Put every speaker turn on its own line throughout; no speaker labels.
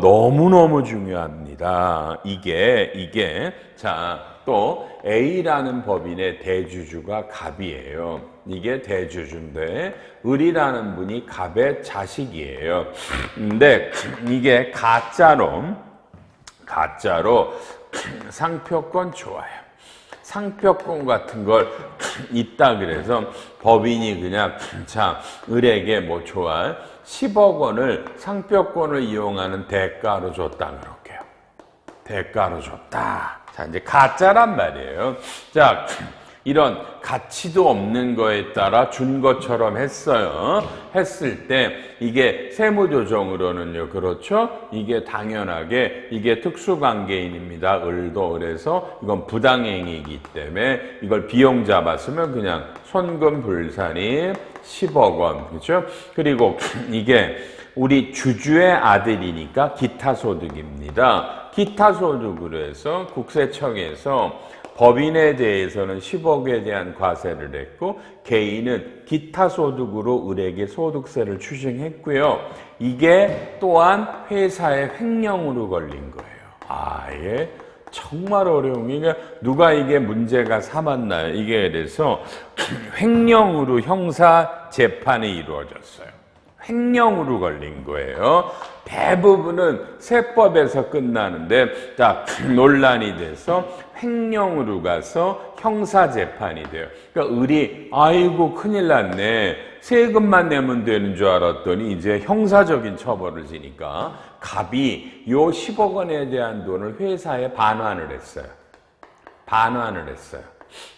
너무너무 중요합니다. 이게 자, 또 A라는 법인의 대주주가 갑이에요. 이게 대주주인데 을이라는 분이 갑의 자식이에요. 근데 이게 가짜로 상표권 좋아요. 상표권 같은 걸 있다 그래서 법인이 그냥 자 을에게 뭐 좋아 10억 원을 상표권을 이용하는 대가로 줬다 그럴게요. 대가로 줬다. 자 이제 가짜란 말이에요. 자 이런 가치도 없는 거에 따라 준 것처럼 했어요. 했을 때 이게 세무조정으로는요. 그렇죠? 이게 당연하게 이게 특수관계인입니다. 을도 그래서 이건 부당행위이기 때문에 이걸 비용 잡았으면 그냥 손금불산이 10억 원. 그렇죠? 그리고 이게 우리 주주의 아들이니까 기타소득입니다. 기타소득으로 해서 국세청에서 법인에 대해서는 10억에 대한 과세를 했고 개인은 기타 소득으로 을에게 소득세를 추징했고요. 이게 또한 회사의 횡령으로 걸린 거예요. 이게 정말 어려운 게 누가 이게 문제가 삼았나요? 이게 그래서 횡령으로 형사 재판이 이루어졌어요. 횡령으로 걸린 거예요. 대부분은 세법에서 끝나는데 딱 논란이 돼서 횡령으로 가서 형사재판이 돼요. 그러니까 을이 아이고 큰일 났네. 세금만 내면 되는 줄 알았더니 이제 형사적인 처벌을 지니까 갑이 요 10억 원에 대한 돈을 회사에 반환을 했어요. 반환을 했어요.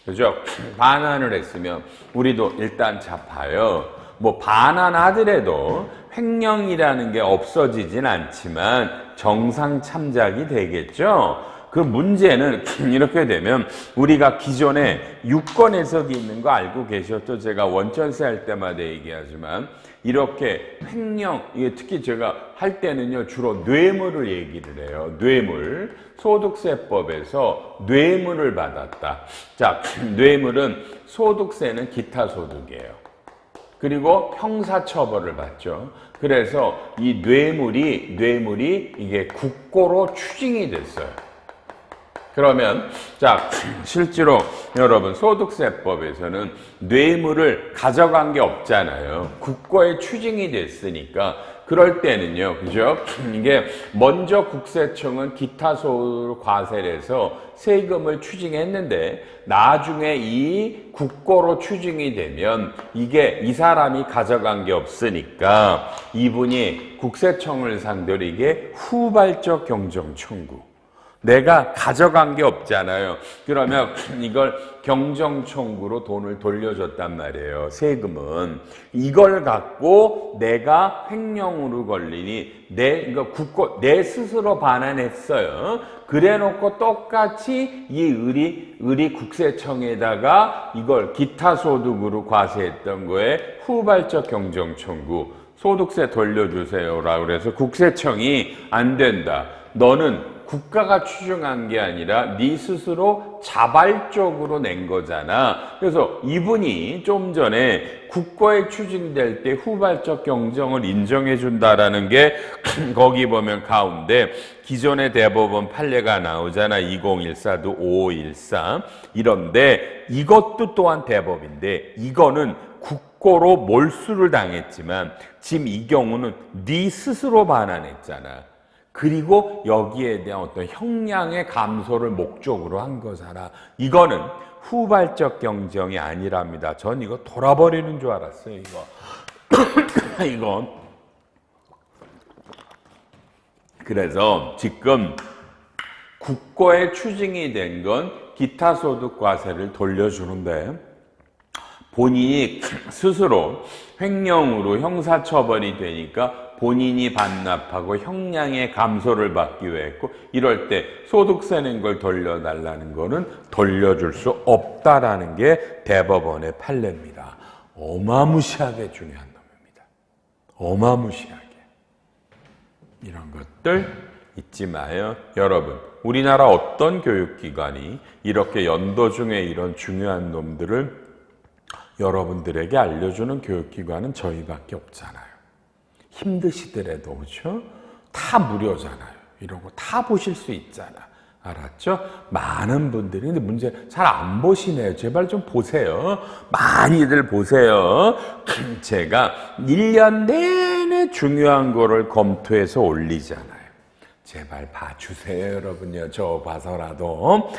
그죠? 반환을 했으면 우리도 일단 잡아요. 뭐 반환하더라도 횡령이라는 게 없어지진 않지만 정상 참작이 되겠죠. 그 문제는 이렇게 되면 우리가 기존에 유권 해석이 있는 거 알고 계셨죠? 제가 원천세 할 때마다 얘기하지만 이렇게 횡령, 이게 특히 제가 할 때는요 주로 뇌물을 얘기를 해요. 뇌물. 소득세법에서 뇌물을 받았다. 자, 뇌물은 소득세는 기타 소득이에요. 그리고 형사처벌을 받죠. 그래서 이 뇌물이 이게 국고로 추징이 됐어요. 그러면 자 실제로 여러분 소득세법에서는 뇌물을 가져간 게 없잖아요. 국고에 추징이 됐으니까 그럴 때는요, 그죠? 이게 먼저 국세청은 기타 소득 과세를 해서 세금을 추징했는데 나중에 이 국고로 추징이 되면 이게 이 사람이 가져간 게 없으니까 이분이 국세청을 상대로 이게 후발적 경정 청구. 내가 가져간 게 없잖아요. 그러면 이걸 경정 청구로 돈을 돌려줬단 말이에요. 세금은. 이걸 갖고 내가 횡령으로 걸리니 내 스스로 반환했어요. 그래 놓고 똑같이 이 을이 국세청에다가 이걸 기타 소득으로 과세했던 거에 후발적 경정 청구. 소득세 돌려주세요라고 그래서 국세청이 안 된다. 너는 국가가 추징한 게 아니라 네 스스로 자발적으로 낸 거잖아. 그래서 이분이 좀 전에 국고에 추징될 때 후발적 경정을 인정해 준다라는 게 거기 보면 가운데 기존의 대법원 판례가 나오잖아. 2014도 5514 이런데 이것도 또한 대법인데 이거는 국고로 몰수를 당했지만 지금 이 경우는 네 스스로 반환했잖아. 그리고 여기에 대한 어떤 형량의 감소를 목적으로 한 거잖아. 이거는 후발적 경정이 아니랍니다. 전 이거 돌아버리는 줄 알았어요, 이거. 이거. 그래서 지금 국고에 추징이 된 건 기타 소득 과세를 돌려주는데 본인이 스스로 횡령으로 형사처벌이 되니까 본인이 반납하고 형량의 감소를 받기 위해 했고 이럴 때 소득세 낸 걸 돌려달라는 거는 돌려줄 수 없다라는 게 대법원의 판례입니다. 어마무시하게 중요한 놈입니다. 어마무시하게. 이런 것들 잊지 마요. 여러분, 우리나라 어떤 교육기관이 이렇게 연도 중에 이런 중요한 놈들을 여러분들에게 알려주는 교육기관은 저희밖에 없잖아요. 힘드시더라도, 그렇죠? 다 무료잖아요. 이런 거 다 보실 수 있잖아. 알았죠? 많은 분들이, 근데 문제 잘 안 보시네요. 제발 좀 보세요. 많이들 보세요. 제가 1년 내내 중요한 거를 검토해서 올리잖아요. 제발 봐주세요, 여러분요. 저 봐서라도.